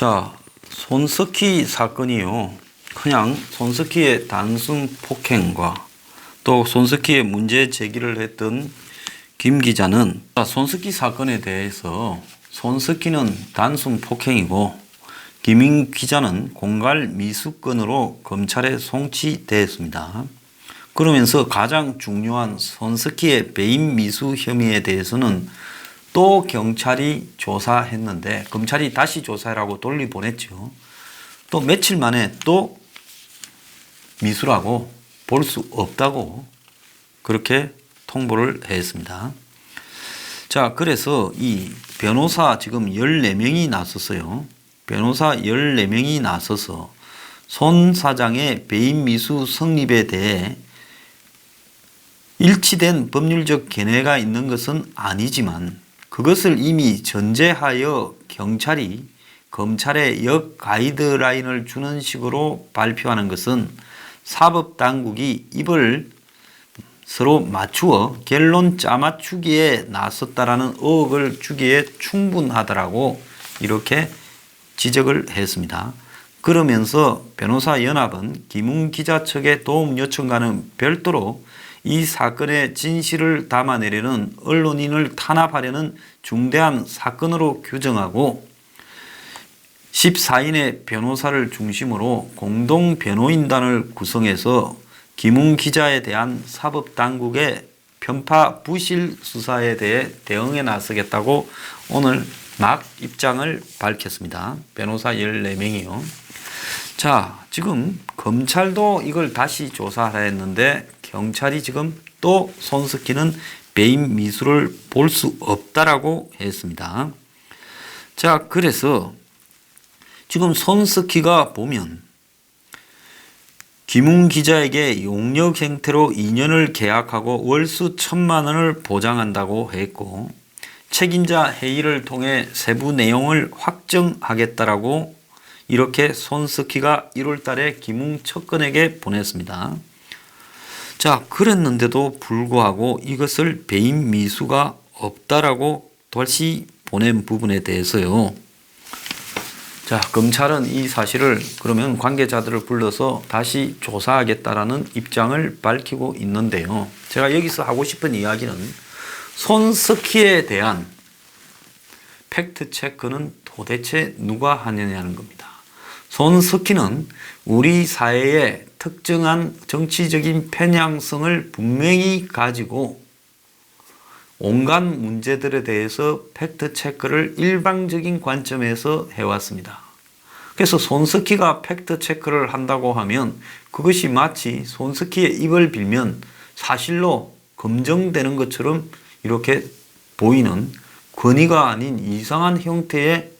자, 손석희 사건이요. 그냥 손석희의 단순 폭행과 또 손석희의 문제 제기를 했던 김 기자는 손석희 사건에 대해서 손석희는 단순 폭행이고 김 기자는 공갈 미수건으로 검찰에 송치되었습니다. 그러면서 가장 중요한 손석희의 배임 미수 혐의에 대해서는 또 경찰이 조사했는데 검찰이 다시 조사라고 돌려보냈죠. 또 며칠 만에 또 미수라고 볼 수 없다고 그렇게 통보를 했습니다. 자, 그래서 이 변호사 지금 14명이 나섰어요. 변호사 14명이 나서서 손 사장의 배임 미수 성립에 대해 일치된 법률적 견해가 있는 것은 아니지만 그것을 이미 전제하여 경찰이 검찰에 역 가이드라인을 주는 식으로 발표하는 것은 사법당국이 입을 서로 맞추어 결론 짜맞추기에 나섰다라는 의혹을 주기에 충분하더라고 이렇게 지적을 했습니다. 그러면서 변호사연합은 김웅 기자 측의 도움 요청과는 별도로 이 사건의 진실을 담아내려는 언론인을 탄압하려는 중대한 사건으로 규정하고 14인의 변호사를 중심으로 공동 변호인단을 구성해서 김웅 기자에 대한 사법당국의 편파 부실 수사에 대해 대응에 나서겠다고 오늘 막 입장을 밝혔습니다. 변호사 14명이요. 자, 지금 검찰도 이걸 다시 조사를 했는데 경찰이 지금 또 손석희는 배임 미수를 볼 수 없다라고 했습니다. 자, 그래서 지금 손석희가 보면 김웅 기자에게 용역 형태로 2년을 계약하고 월수 1,000만 원을 보장한다고 했고 책임자 회의를 통해 세부 내용을 확정하겠다라고 이렇게 손석희가 1월 달에 김웅 측근에게 보냈습니다. 자, 그랬는데도 불구하고 이것을 배임 미수가 없다라고 다시 보낸 부분에 대해서요. 자, 검찰은 이 사실을 그러면 관계자들을 불러서 다시 조사하겠다라는 입장을 밝히고 있는데요. 제가 여기서 하고 싶은 이야기는 손석희에 대한 팩트체크는 도대체 누가 하느냐는 겁니다. 손석희는 우리 사회의 특정한 정치적인 편향성을 분명히 가지고 온갖 문제들에 대해서 팩트체크를 일방적인 관점에서 해왔습니다. 그래서 손석희가 팩트체크를 한다고 하면 그것이 마치 손석희의 입을 빌면 사실로 검증되는 것처럼 이렇게 보이는 권위가 아닌 이상한 형태의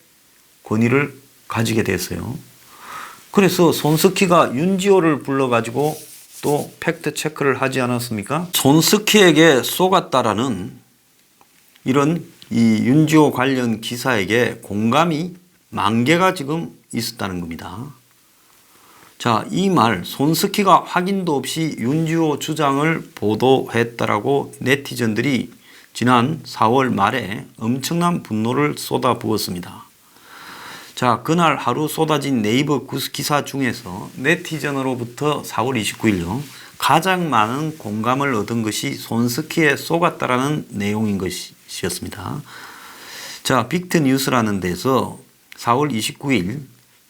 권위를 가지게 됐어요. 그래서 손석희가 윤지호를 불러가지고 또 팩트체크를 하지 않았습니까? 손석희에게 속았다라는 이런 이 윤지호 관련 기사에게 공감이 10,000개가 지금 있었다는 겁니다. 자, 이 말 손석희가 확인도 없이 윤지호 주장을 보도했다라고 네티즌들이 지난 4월 말에 엄청난 분노를 쏟아부었습니다. 자, 그날 하루 쏟아진 네이버 기사 중에서 네티즌으로부터 4월 29일요. 가장 많은 공감을 얻은 것이 손석희에 속았다라는 내용인 것이었습니다. 자, 빅트뉴스라는 데서 4월 29일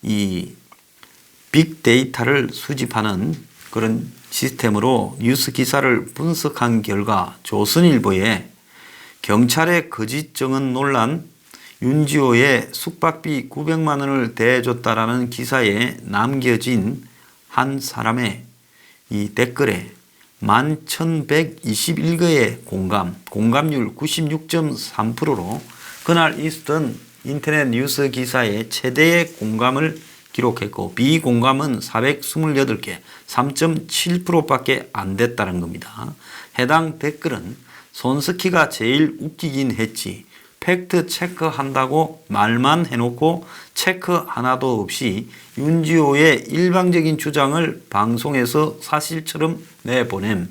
이 빅데이터를 수집하는 그런 시스템으로 뉴스 기사를 분석한 결과 조선일보에 경찰의 거짓 증언 논란 윤지호의 숙박비 900만 원을 대줬다라는 기사에 남겨진 한 사람의 이 댓글에 11,121개의 공감률 96.3%로 그날 있었던 인터넷 뉴스 기사의 최대의 공감을 기록했고 비공감은 428개, 3.7%밖에 안 됐다는 겁니다. 해당 댓글은 손석희가 제일 웃기긴 했지 팩트 체크한다고 말만 해놓고 체크 하나도 없이 윤지호의 일방적인 주장을 방송에서 사실처럼 내보냄.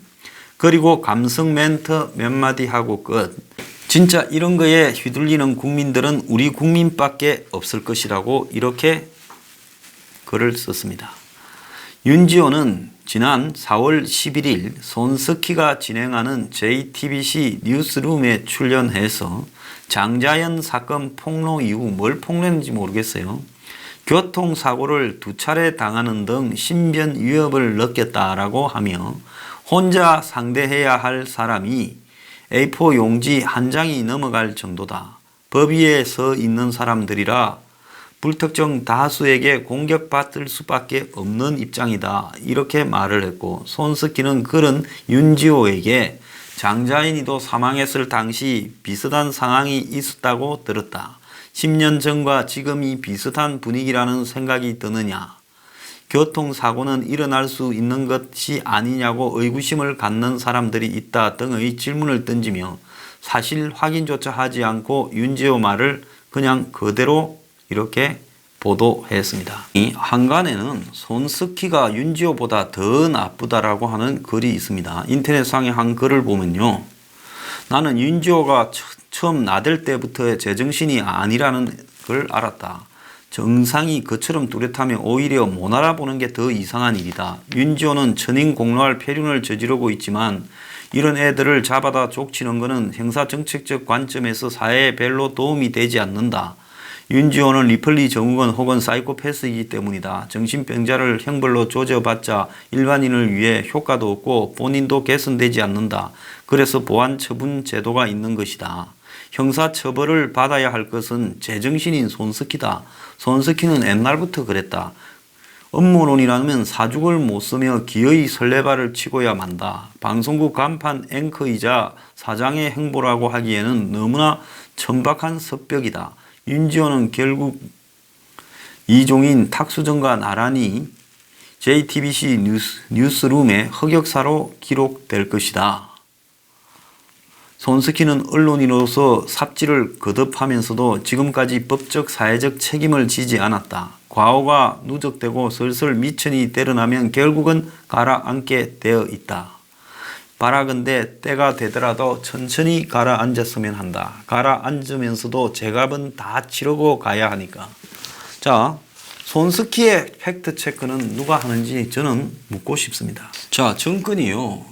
그리고 감성 멘트 몇 마디 하고 끝. 진짜 이런 거에 휘둘리는 국민들은 우리 국민밖에 없을 것이라고 이렇게 글을 썼습니다. 윤지호는 지난 4월 11일 손석희가 진행하는 JTBC 뉴스룸에 출연해서 장자연 사건 폭로 이후 뭘 폭로했는지 모르겠어요. 교통사고를 2차례 당하는 등 신변 위협을 느꼈다라고 하며 혼자 상대해야 할 사람이 A4 용지 한 장이 넘어갈 정도다. 법 위에 서 있는 사람들이라 불특정 다수에게 공격받을 수밖에 없는 입장이다. 이렇게 말을 했고 손석희는 그런 윤지호에게 장자연이도 사망했을 당시 비슷한 상황이 있었다고 들었다. 10년 전과 지금이 비슷한 분위기라는 생각이 드느냐. 교통사고는 일어날 수 있는 것이 아니냐고 의구심을 갖는 사람들이 있다 등의 질문을 던지며 사실 확인조차 하지 않고 윤지호 말을 그냥 그대로 이렇게 보도했습니다. 이 한간에는 손석희가 윤지호보다 더 나쁘다라고 하는 글이 있습니다. 인터넷상의 한 글을 보면요. 나는 윤지호가 처음 나댈 때부터의 제정신이 아니라는 걸 알았다. 정상이 그처럼 뚜렷하면 오히려 못 알아보는 게 더 이상한 일이다. 윤지호는 천인공노할 폐륜을 저지르고 있지만 이런 애들을 잡아다 족치는 것은 형사정책적 관점에서 사회에 별로 도움이 되지 않는다. 윤지호는 리플리 정우건 혹은 사이코패스이기 때문이다. 정신병자를 형벌로 조져봤자 일반인을 위해 효과도 없고 본인도 개선되지 않는다. 그래서 보안 처분 제도가 있는 것이다. 형사처벌을 받아야 할 것은 제정신인 손석희다. 손석희는 옛날부터 그랬다. 업무론이라면 사죽을 못 쓰며 기어이 설레발을 치고야 만다. 방송국 간판 앵커이자 사장의 행보라고 하기에는 너무나 천박한 섭벽이다. 윤지호는 결국 이종인 탁수정과 나란히 JTBC 뉴스룸의 흑역사로 기록될 것이다. 손석희는 언론인으로서 삽질을 거듭하면서도 지금까지 법적 사회적 책임을 지지 않았다. 과오가 누적되고 슬슬 미천이 때려나면 결국은 가라앉게 되어 있다. 바라건대 때가 되더라도 천천히 가라앉았으면 한다. 가라앉으면서도 제값은 다 치르고 가야 하니까. 자, 손석희의 팩트체크는 누가 하는지 저는 묻고 싶습니다. 자, 정권이요.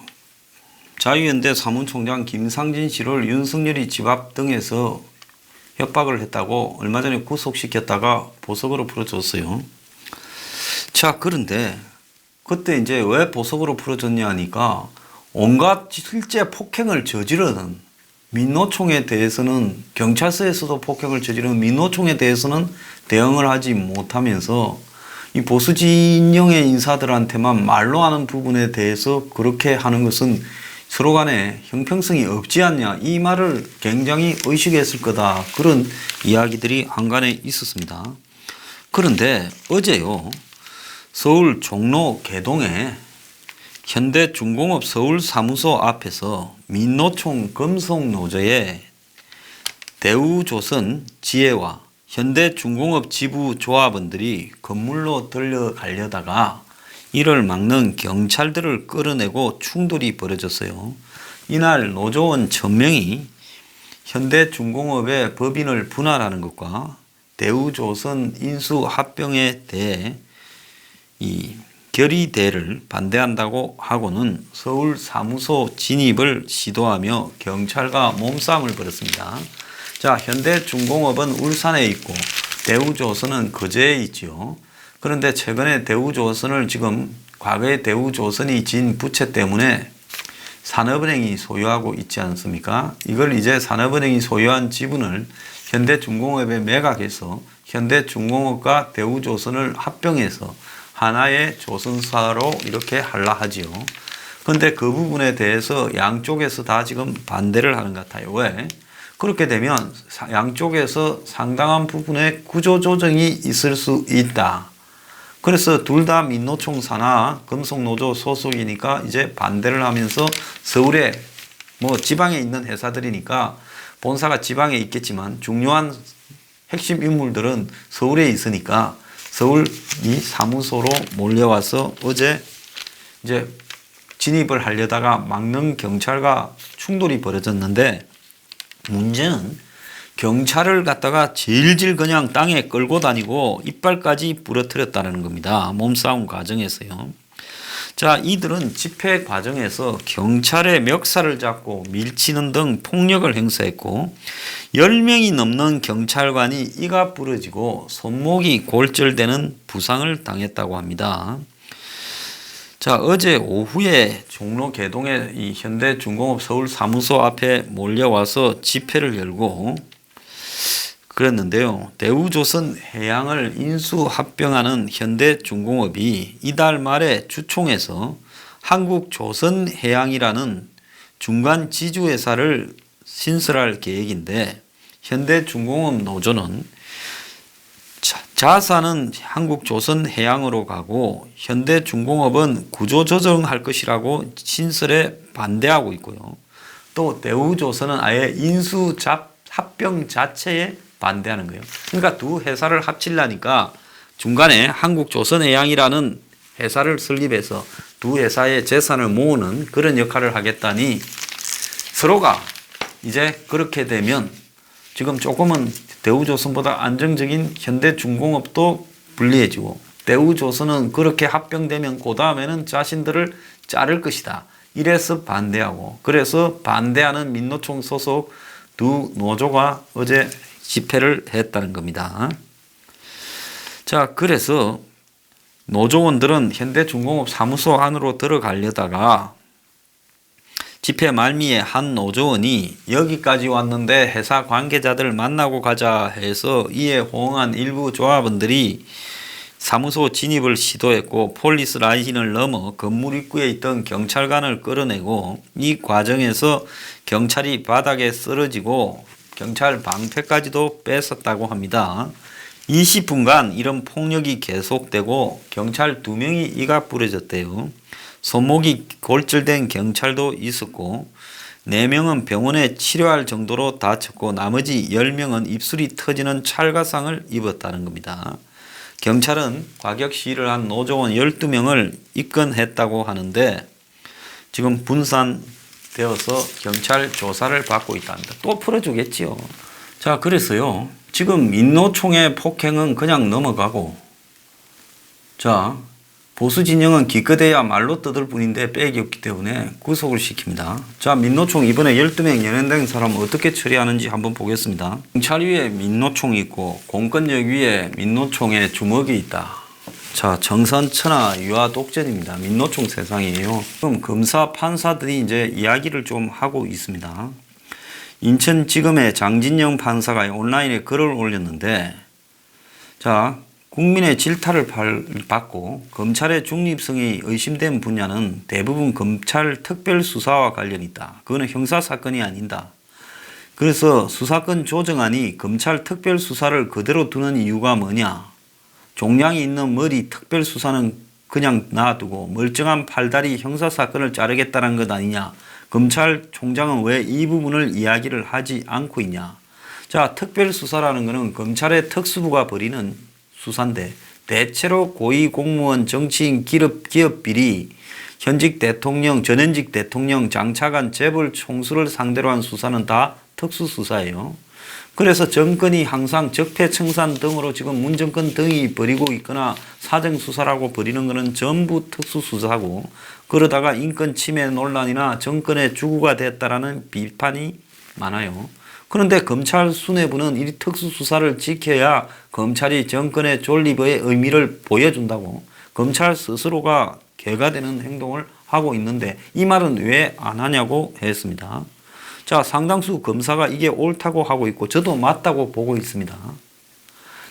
자유연대 사무총장 김상진 씨를 윤석열이 집 앞 등에서 협박을 했다고 얼마 전에 구속시켰다가 보석으로 풀어줬어요. 자, 그런데 그때 이제 왜 보석으로 풀어줬냐 하니까 온갖 실제 폭행을 저지르는 민노총에 대해서는 경찰서에서도 폭행을 저지르는 민노총에 대해서는 대응을 하지 못하면서 이 보수 진영의 인사들한테만 말로 하는 부분에 대해서 그렇게 하는 것은 서로 간에 형평성이 없지 않냐, 이 말을 굉장히 의식했을 거다, 그런 이야기들이 한간에 있었습니다. 그런데 어제요, 서울 종로 개동에 현대중공업 서울사무소 앞에서 민노총 금속노조의 대우조선 지혜와 현대중공업 지부 조합원들이 건물로 들려가려다가 이를 막는 경찰들을 끌어내고 충돌이 벌어졌어요. 이날 노조원 1000명이 현대중공업의 법인을 분할하는 것과 대우조선 인수합병에 대해 이 결의대를 반대한다고 하고는 서울 사무소 진입을 시도하며 경찰과 몸싸움을 벌였습니다. 자, 현대중공업은 울산에 있고 대우조선은 거제에 있지요. 그런데 최근에 대우조선을 지금 과거에 대우조선이 진 부채 때문에 산업은행이 소유하고 있지 않습니까? 이걸 이제 산업은행이 소유한 지분을 현대중공업에 매각해서 현대중공업과 대우조선을 합병해서 하나의 조선사로 이렇게 하려 하지요. 그런데 그 부분에 대해서 양쪽에서 다 지금 반대를 하는 것 같아요. 왜? 그렇게 되면 양쪽에서 상당한 부분의 구조조정이 있을 수 있다. 그래서 둘 다 민노총 산하 금속노조 소속이니까 이제 반대를 하면서 서울에 뭐 지방에 있는 회사들이니까 본사가 지방에 있겠지만 중요한 핵심 인물들은 서울에 있으니까 서울 이 사무소로 몰려와서 어제 이제 진입을 하려다가 막는 경찰과 충돌이 벌어졌는데, 문제는 경찰을 갖다가 질질 그냥 땅에 끌고 다니고 이빨까지 부러뜨렸다는 겁니다. 몸싸움 과정에서요. 자, 이들은 집회 과정에서 경찰의 멱살을 잡고 밀치는 등 폭력을 행사했고 10명이 넘는 경찰관이 이가 부러지고 손목이 골절되는 부상을 당했다고 합니다. 자, 어제 오후에 종로 개동의 이 현대중공업 서울 사무소 앞에 몰려와서 집회를 열고 그랬는데요. 대우조선해양을 인수합병하는 현대중공업이 이달 말에 주총에서 한국조선해양이라는 중간 지주회사를 신설할 계획인데 현대중공업 노조는 자사는 한국조선해양으로 가고 현대중공업은 구조조정할 것이라고 신설에 반대하고 있고요. 또 대우조선은 아예 인수합병 자체에 반대하는 거예요. 그러니까 두 회사를 합치려니까 중간에 한국조선해양이라는 회사를 설립해서 두 회사의 재산을 모으는 그런 역할을 하겠다니 서로가 이제 그렇게 되면 지금 조금은 대우조선보다 안정적인 현대중공업도 불리해지고 대우조선은 그렇게 합병되면 그 다음에는 자신들을 자를 것이다. 이래서 반대하고 그래서 반대하는 민노총 소속 두 노조가 어제 집회를 했다는 겁니다. 자, 그래서 노조원들은 현대중공업 사무소 안으로 들어가려다가 집회 말미에 한 노조원이 여기까지 왔는데 회사 관계자들 만나고 가자 해서 이에 호응한 일부 조합원들이 사무소 진입을 시도했고 폴리스 라인을 넘어 건물 입구에 있던 경찰관을 끌어내고 이 과정에서 경찰이 바닥에 쓰러지고 경찰 방패까지도 뺏었다고 합니다. 20분간 이런 폭력이 계속되고 경찰 2명이 이가 부러졌대요. 손목이 골절된 경찰도 있었고 4명은 병원에 치료할 정도로 다쳤고 나머지 10명은 입술이 터지는 찰가상을 입었다는 겁니다. 경찰은 과격 시위를 한 노조원 12명을 입건했다고 하는데 지금 분산되어서 경찰 조사를 받고 있답니다. 또 풀어주겠지요. 자, 그래서요. 지금 민노총의 폭행은 그냥 넘어가고 자, 보수 진영은 기껏해야 말로 떠들 뿐인데 백이 없기 때문에 구속을 시킵니다. 자, 민노총 이번에 12명 연행된 사람 어떻게 처리하는지 한번 보겠습니다. 경찰 위에 민노총이 있고 공권력 위에 민노총의 주먹이 있다. 자, 정선천하 유아 독전입니다. 민노총 세상이에요. 지금 검사 판사들이 이제 이야기를 좀 하고 있습니다. 인천지검의 장진영 판사가 온라인에 글을 올렸는데 자, 국민의 질타를 받고 검찰의 중립성이 의심된 분야는 대부분 검찰 특별수사와 관련이 있다. 그거는 형사사건이 아니다. 그래서 수사권 조정안이 검찰 특별수사를 그대로 두는 이유가 뭐냐. 종량이 있는 머리 특별수사는 그냥 놔두고 멀쩡한 팔다리 형사사건을 자르겠다는 것 아니냐. 검찰총장은 왜 이 부분을 이야기를 하지 않고 있냐. 자, 특별수사라는 것은 검찰의 특수부가 벌이는 수사인데 대체로 고위공무원, 정치인, 기업 비리, 현직 대통령, 전현직 대통령, 장차관, 재벌 총수를 상대로 한 수사는 다 특수수사예요. 그래서 정권이 항상 적폐청산 등으로 지금 문정권 등이 벌이고 있거나 사정수사라고 벌이는 것은 전부 특수수사고 그러다가 인권 침해 논란이나 정권의 주구가 됐다라는 비판이 많아요. 그런데 검찰 수뇌부는 이 특수수사를 지켜야 검찰이 정권의 존립의 의미를 보여준다고 검찰 스스로가 개가 되는 행동을 하고 있는데 이 말은 왜 안 하냐고 했습니다. 자, 상당수 검사가 이게 옳다고 하고 있고 저도 맞다고 보고 있습니다.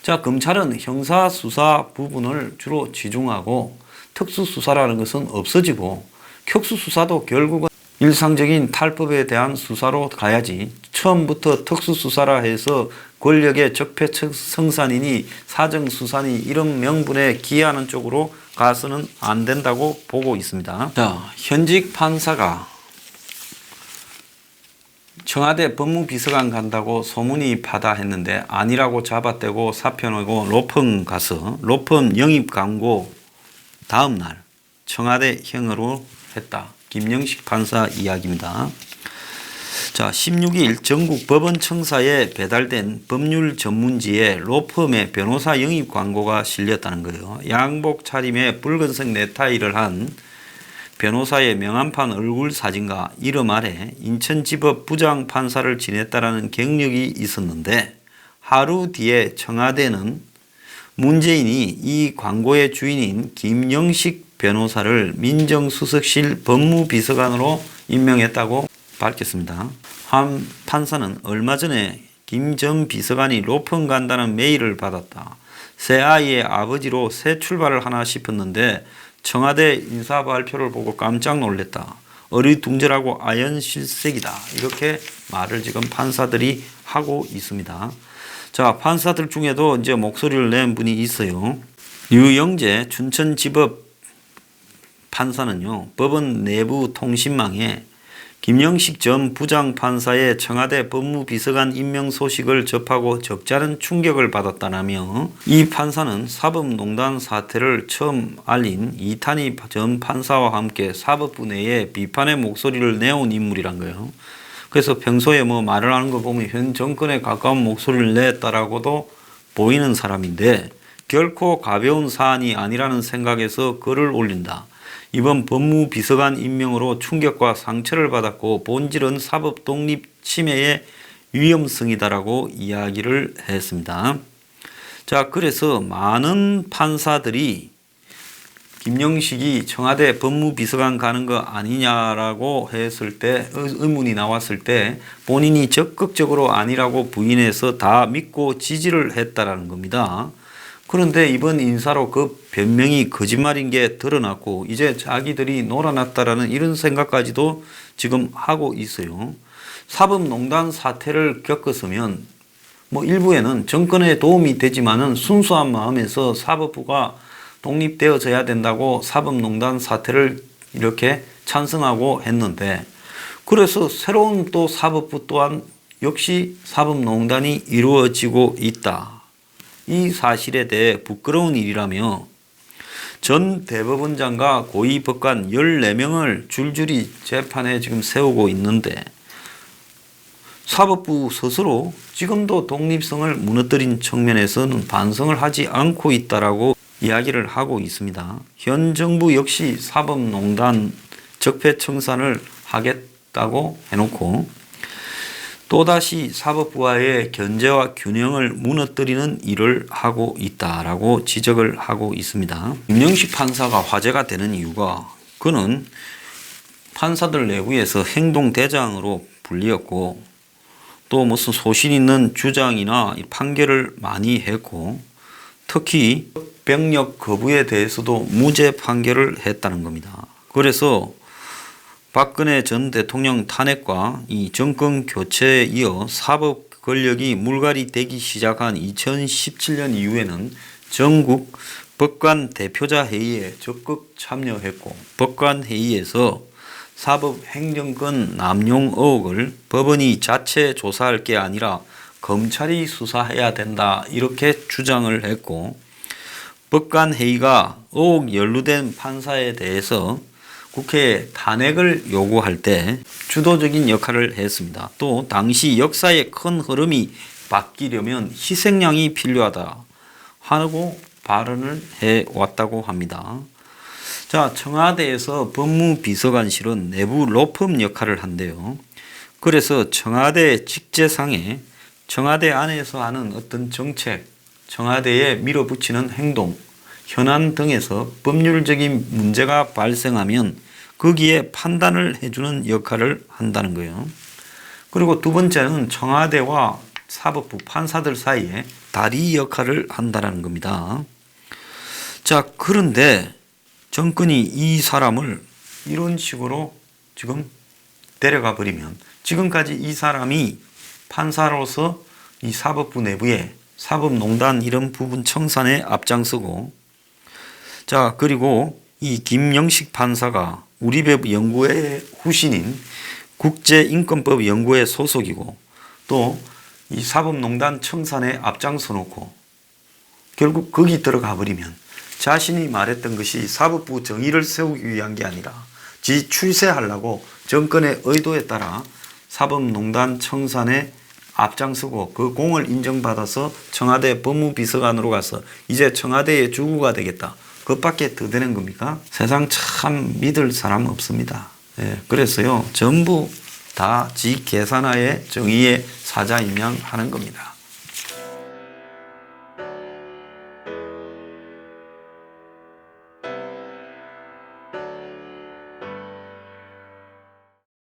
자, 검찰은 형사수사 부분을 주로 치중하고 특수수사라는 것은 없어지고 격수수사도 결국은 일상적인 탈법에 대한 수사로 가야지 처음부터 특수수사라 해서 권력의 적폐청산이니 사정수사니 이런 명분에 기하는 쪽으로 가서는 안 된다고 보고 있습니다. 자, 현직 판사가 청와대 법무비서관 간다고 소문이 파다 했는데 아니라고 잡아떼고 사표 내고 로펌 가서 로펌 영입 광고 다음날 청와대형으로 했다. 김영식 판사 이야기입니다. 자, 16일 전국 법원청사에 배달된 법률 전문지에 로펌의 변호사 영입 광고가 실렸다는 거예요. 양복 차림에 붉은색 넥타이를 한 변호사의 명함판 얼굴 사진과 이름 아래 인천지법 부장판사를 지냈다라는 경력이 있었는데 하루 뒤에 청와대는 문재인이 이 광고의 주인인 김영식 변호사를 민정수석실 법무비서관으로 임명했다고 밝혔습니다. 한 판사는 얼마 전에 김 전 비서관이 로펌 간다는 메일을 받았다. 새 아이의 아버지로 새 출발을 하나 싶었는데 청와대 인사 발표를 보고 깜짝 놀랐다. 어리둥절하고 아연실색이다. 이렇게 말을 지금 판사들이 하고 있습니다. 자, 판사들 중에도 이제 목소리를 낸 분이 있어요. 류영재 춘천지법 판사는요, 법원 내부 통신망에 김영식 전 부장판사의 청와대 법무비서관 임명 소식을 접하고 적잖은 충격을 받았다라며 이 판사는 사법농단 사태를 처음 알린 이탄희 전 판사와 함께 사법부 내에 비판의 목소리를 내온 인물이란 거예요. 그래서 평소에 뭐 말을 하는 거 보면 현 정권에 가까운 목소리를 냈다라고도 보이는 사람인데 결코 가벼운 사안이 아니라는 생각에서 글을 올린다. 이번 법무비서관 임명으로 충격과 상처를 받았고 본질은 사법 독립 침해의 위험성이다라고 이야기를 했습니다. 자, 그래서 많은 판사들이 김영식이 청와대 법무비서관 가는 거 아니냐라고 했을 때, 의문이 나왔을 때 본인이 적극적으로 아니라고 부인해서 다 믿고 지지를 했다라는 겁니다. 그런데 이번 인사로 그 변명이 거짓말인 게 드러났고 이제 자기들이 놀아났다라는 이런 생각까지도 지금 하고 있어요. 사법농단 사태를 겪었으면 뭐 일부에는 정권에 도움이 되지만은 순수한 마음에서 사법부가 독립되어져야 된다고 사법농단 사태를 이렇게 찬성하고 했는데 그래서 새로운 또 사법부 또한 역시 사법농단이 이루어지고 있다. 이 사실에 대해 부끄러운 일이라며 전 대법원장과 고위 법관 14명을 줄줄이 재판에 지금 세우고 있는데 사법부 스스로 지금도 독립성을 무너뜨린 측면에서는 반성을 하지 않고 있다라고 이야기를 하고 있습니다. 현 정부 역시 사법농단 적폐청산을 하겠다고 해놓고 또다시 사법부와의 견제와 균형을 무너뜨리는 일을 하고 있다라고 지적을 하고 있습니다. 김영식 판사가 화제가 되는 이유가 그는 판사들 내부에서 행동대장으로 불리었고 또 무슨 소신 있는 주장이나 판결을 많이 했고 특히 병력 거부에 대해서도 무죄 판결을 했다는 겁니다. 그래서 박근혜 전 대통령 탄핵과 이 정권 교체에 이어 사법 권력이 물갈이 되기 시작한 2017년 이후에는 전국 법관 대표자 회의에 적극 참여했고 법관 회의에서 사법 행정권 남용 의혹을 법원이 자체 조사할 게 아니라 검찰이 수사해야 된다 이렇게 주장을 했고 법관 회의가 의혹 연루된 판사에 대해서 국회에 탄핵을 요구할 때 주도적인 역할을 했습니다. 또 당시 역사의 큰 흐름이 바뀌려면 희생양이 필요하다 하고 발언을 해왔다고 합니다. 자, 청와대에서 법무비서관실은 내부 로펌 역할을 한대요. 그래서 청와대 직제상에 청와대 안에서 하는 어떤 정책, 청와대에 밀어붙이는 행동, 현안 등에서 법률적인 문제가 발생하면 거기에 판단을 해주는 역할을 한다는 거예요. 그리고 두 번째는 청와대와 사법부 판사들 사이에 다리 역할을 한다는 겁니다. 자, 그런데 정권이 이 사람을 이런 식으로 지금 데려가 버리면 지금까지 이 사람이 판사로서 이 사법부 내부에 사법농단 이런 부분 청산에 앞장서고 자, 그리고 이 김영식 판사가 우리법 연구회 후신인 국제인권법 연구회 소속이고 또 이 사법농단 청산에 앞장서 놓고 결국 거기 들어가 버리면 자신이 말했던 것이 사법부 정의를 세우기 위한 게 아니라 지 출세하려고 정권의 의도에 따라 사법농단 청산에 앞장서고 그 공을 인정받아서 청와대 법무비서관으로 가서 이제 청와대의 주구가 되겠다. 그것밖에 더 되는 겁니까? 세상 참 믿을 사람 없습니다. 예, 그래서요 전부 다 지 계산하에 정의의 사자임양 하는 겁니다.